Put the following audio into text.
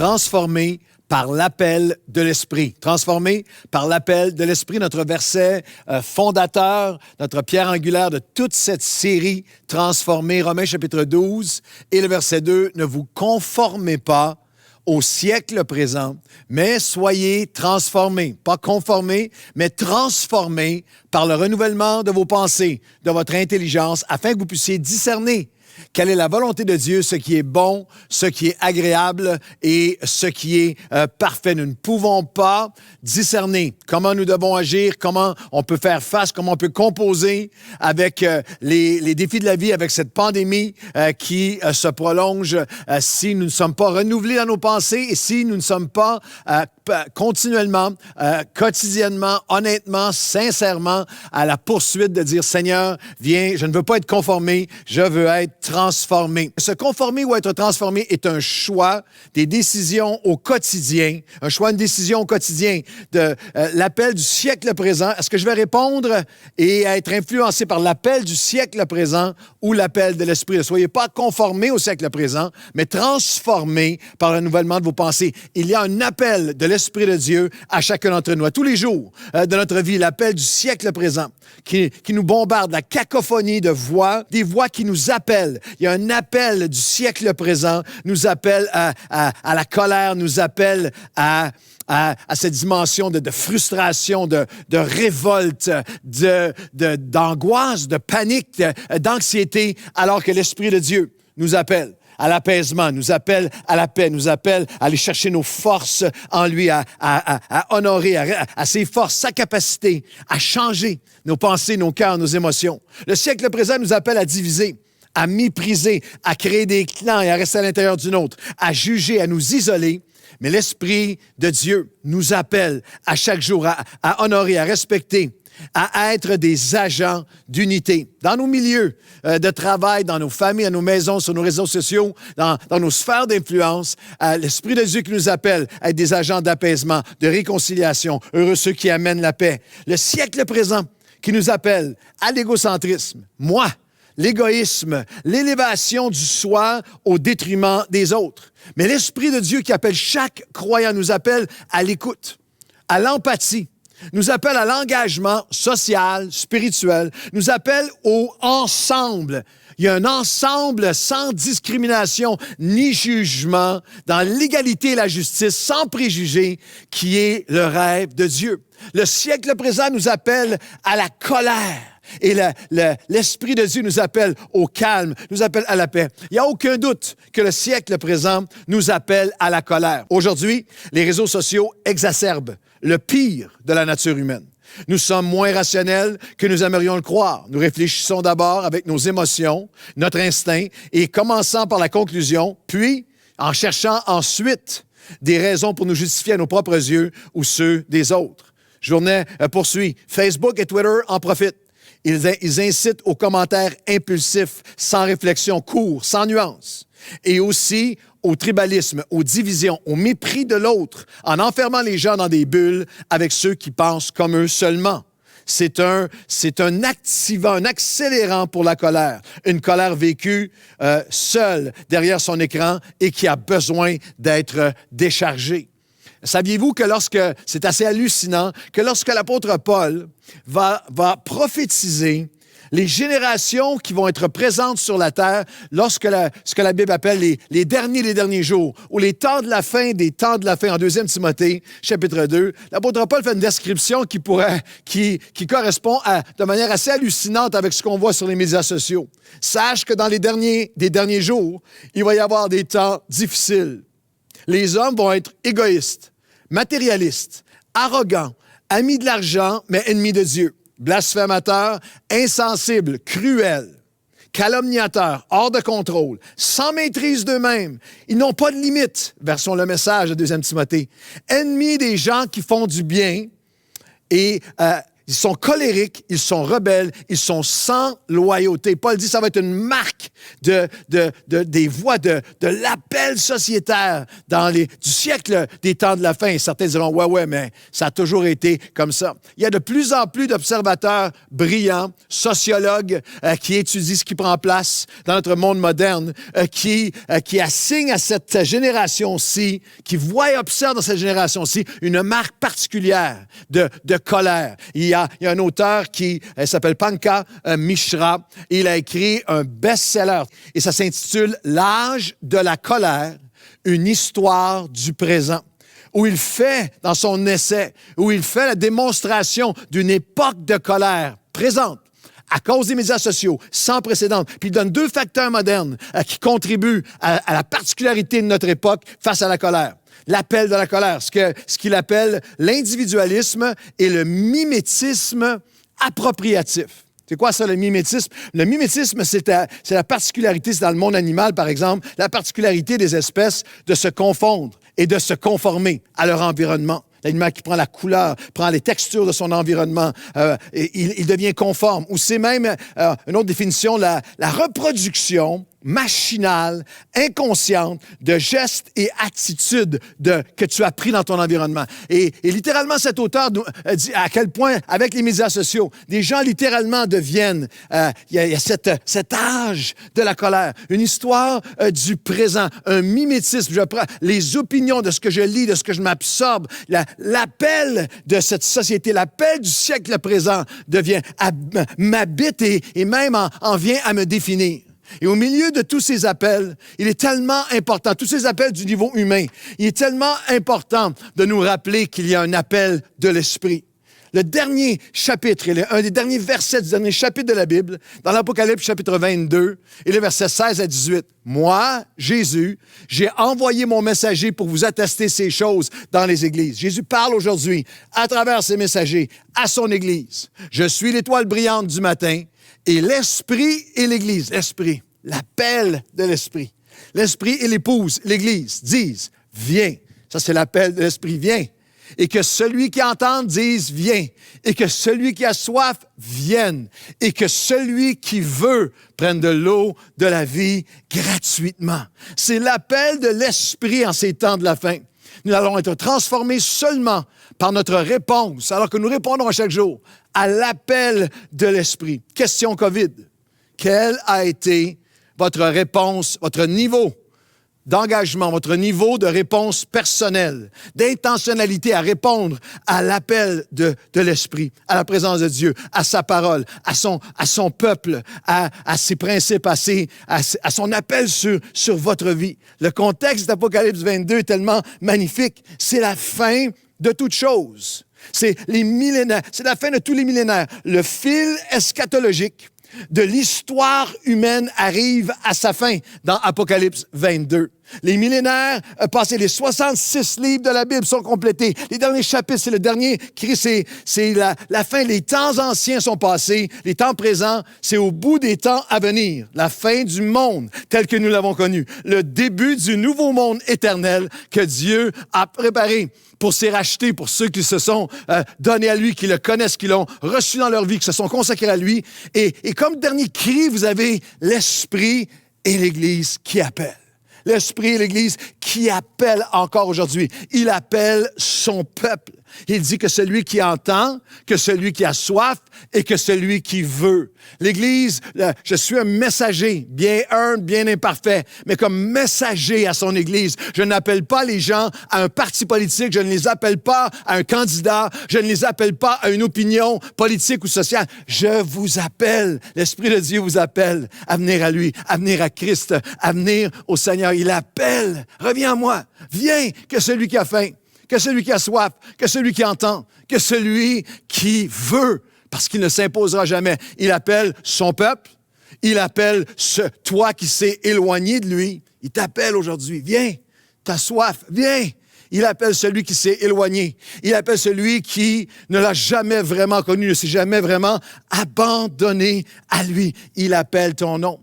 transformés par l'appel de l'Esprit. Transformés par l'appel de l'Esprit, notre verset fondateur, notre pierre angulaire de toute cette série transformée, Romains chapitre 12 et le verset 2, « Ne vous conformez pas au siècle présent, mais soyez transformés. » Pas conformés, mais transformés par le renouvellement de vos pensées, de votre intelligence, afin que vous puissiez discerner quelle est la volonté de Dieu, ce qui est bon, ce qui est agréable et ce qui est parfait. Nous ne pouvons pas discerner comment nous devons agir, comment on peut faire face, comment on peut composer avec les défis de la vie, avec cette pandémie qui se prolonge si nous ne sommes pas renouvelés dans nos pensées et si nous ne sommes pas continuellement, quotidiennement, honnêtement, sincèrement à la poursuite de dire « Seigneur, viens, je ne veux pas être conformé, je veux être transformé. » Se conformer ou être transformé est un choix, des décisions au quotidien, un choix, une décision au quotidien de l'appel du siècle présent. Est-ce que je vais répondre et être influencé par l'appel du siècle présent ou l'appel de l'Esprit? Ne soyez pas conformés au siècle présent, mais transformés par le renouvellement de vos pensées. Il y a un appel de l'Esprit de Dieu à chacun d'entre nous, à tous les jours de notre vie, l'appel du siècle présent qui nous bombarde, la cacophonie de voix, des voix qui nous appellent. Il y a un appel du siècle présent, nous appelle à la colère, nous appelle à cette dimension de frustration, de révolte, d'angoisse, de panique, d'anxiété, alors que l'Esprit de Dieu nous appelle à l'apaisement, nous appelle à la paix, nous appelle à aller chercher nos forces en lui, à honorer, à ses forces, sa capacité, à changer nos pensées, nos cœurs, nos émotions. Le siècle présent nous appelle à diviser, à mépriser, à créer des clans et à rester à l'intérieur d'une autre, à juger, à nous isoler. Mais l'Esprit de Dieu nous appelle à chaque jour à honorer, à respecter, à être des agents d'unité. Dans nos milieux de travail, dans nos familles, dans nos maisons, sur nos réseaux sociaux, dans nos sphères d'influence, l'Esprit de Dieu qui nous appelle à être des agents d'apaisement, de réconciliation. Heureux ceux qui amènent la paix. Le siècle présent qui nous appelle à l'égocentrisme. Moi, l'égoïsme, l'élévation du soi au détriment des autres. Mais l'Esprit de Dieu qui appelle chaque croyant nous appelle à l'écoute, à l'empathie, nous appelle à l'engagement social, spirituel, nous appelle au ensemble. Il y a un ensemble sans discrimination ni jugement, dans l'égalité et la justice, sans préjugés, qui est le rêve de Dieu. Le siècle présent nous appelle à la colère. Et l'Esprit de Dieu nous appelle au calme, nous appelle à la paix. Il n'y a aucun doute que le siècle présent nous appelle à la colère. Aujourd'hui, les réseaux sociaux exacerbent le pire de la nature humaine. Nous sommes moins rationnels que nous aimerions le croire. Nous réfléchissons d'abord avec nos émotions, notre instinct, et commençant par la conclusion, puis en cherchant ensuite des raisons pour nous justifier à nos propres yeux ou ceux des autres. Journée poursuit. Facebook et Twitter en profitent. Ils incitent aux commentaires impulsifs, sans réflexion, courts, sans nuance. Et aussi au tribalisme, aux divisions, au mépris de l'autre, en enfermant les gens dans des bulles avec ceux qui pensent comme eux seulement. C'est un activant, un accélérant pour la colère. Une colère vécue seule derrière son écran et qui a besoin d'être déchargée. Saviez-vous que c'est assez hallucinant, que lorsque l'apôtre Paul va prophétiser les générations qui vont être présentes sur la terre lorsque ce que la Bible appelle les derniers jours, ou les temps de la fin des temps de la fin, en 2 Timothée, chapitre 2, l'apôtre Paul fait une description qui correspond de manière assez hallucinante avec ce qu'on voit sur les médias sociaux. Sache que dans des derniers jours, il va y avoir des temps difficiles. Les hommes vont être égoïstes, matérialistes, arrogants, amis de l'argent, mais ennemis de Dieu, blasphémateurs, insensibles, cruels, calomniateurs, hors de contrôle, sans maîtrise d'eux-mêmes. Ils n'ont pas de limite, versons le message de 2 Timothée. Ennemis des gens qui font du bien et Ils sont colériques, ils sont rebelles, ils sont sans loyauté. Paul dit que ça va être une marque des voies de l'appel sociétaire du siècle des temps de la fin. Et certains diront, ouais, mais ça a toujours été comme ça. Il y a de plus en plus d'observateurs brillants, sociologues, qui étudient ce qui prend place dans notre monde moderne, qui assignent à cette génération-ci, qui voient et observent dans cette génération-ci une marque particulière de colère. Il y a un auteur qui s'appelle Pankaj Mishra. Il a écrit un best-seller et ça s'intitule « L'âge de la colère, une histoire du présent » où il fait, dans son essai, où il fait la démonstration d'une époque de colère présente à cause des médias sociaux, sans précédent. Puis il donne 2 facteurs modernes qui contribuent à la particularité de notre époque face à la colère. L'appel de la colère, ce qu'il appelle l'individualisme et le mimétisme appropriatif. C'est quoi ça, le mimétisme? Le mimétisme, c'est la particularité, c'est dans le monde animal, par exemple, la particularité des espèces de se confondre et de se conformer à leur environnement. L'animal qui prend la couleur, prend les textures de son environnement, il devient conforme. Ou c'est même, une autre définition, la reproduction machinale, inconsciente de gestes et attitudes que tu as pris dans ton environnement. Et littéralement, cet auteur dit à quel point, avec les médias sociaux, des gens littéralement deviennent, il y a cet âge de la colère, une histoire du présent, un mimétisme. Je prends les opinions de ce que je lis, de ce que je m'absorbe. L'appel de cette société, l'appel du siècle présent m'habite et même en vient à me définir. Et au milieu de tous ces appels, il est tellement important, tous ces appels du niveau humain, il est tellement important de nous rappeler qu'il y a un appel de l'Esprit. Le dernier chapitre, un des derniers versets du dernier chapitre de la Bible, dans l'Apocalypse chapitre 22, et le verset 16 à 18. « Moi, Jésus, j'ai envoyé mon messager pour vous attester ces choses dans les églises. » Jésus parle aujourd'hui, à travers ses messagers, à son Église. « Je suis l'étoile brillante du matin. » Et l'Esprit et l'Église, l'Esprit, l'appel de l'Esprit. L'Esprit et l'Épouse, l'Église, disent « Viens ». Ça, c'est l'appel de l'Esprit, « Viens ». Et que celui qui entend dise « Viens ». Et que celui qui a soif vienne. Et que celui qui veut prenne de l'eau de la vie gratuitement. C'est l'appel de l'Esprit en ces temps de la fin. Nous allons être transformés seulement par notre réponse, alors que nous répondons à chaque jour à l'appel de l'Esprit. Question COVID. Quelle a été votre réponse, votre niveau d'engagement, votre niveau de réponse personnelle, d'intentionnalité à répondre à l'appel de l'Esprit, à la présence de Dieu, à sa parole, à son peuple, à ses principes, à son appel sur votre vie. Le contexte d'Apocalypse 22 est tellement magnifique. C'est la fin de toute chose. C'est les millénaires. C'est la fin de tous les millénaires. Le fil eschatologique de l'histoire humaine arrive à sa fin dans Apocalypse 22. Les millénaires passés, les 66 livres de la Bible sont complétés. Les derniers chapitres, c'est le dernier cri, c'est la fin. Les temps anciens sont passés. Les temps présents, c'est au bout des temps à venir. La fin du monde tel que nous l'avons connu. Le début du nouveau monde éternel que Dieu a préparé pour ses rachetés, pour ceux qui se sont donnés à lui, qui le connaissent, qui l'ont reçu dans leur vie, qui se sont consacrés à lui. Et comme dernier cri, vous avez l'Esprit et l'Église qui appellent. L'Esprit et l'Église qui appelle encore aujourd'hui. Il appelle son peuple. Il dit que celui qui entend, que celui qui a soif et que celui qui veut. L'Église, je suis un messager, bien humble, bien imparfait, mais comme messager à son Église. Je n'appelle pas les gens à un parti politique, je ne les appelle pas à un candidat, je ne les appelle pas à une opinion politique ou sociale. Je vous appelle, l'Esprit de Dieu vous appelle à venir à lui, à venir à Christ, à venir au Seigneur. Il appelle, reviens à moi, viens, que celui qui a faim, que celui qui a soif, que celui qui entend, que celui qui veut, parce qu'il ne s'imposera jamais. Il appelle son peuple, il appelle toi qui s'est éloigné de lui. Il t'appelle aujourd'hui, viens, t'as soif, viens. Il appelle celui qui s'est éloigné. Il appelle celui qui ne l'a jamais vraiment connu, ne s'est jamais vraiment abandonné à lui. Il appelle ton nom.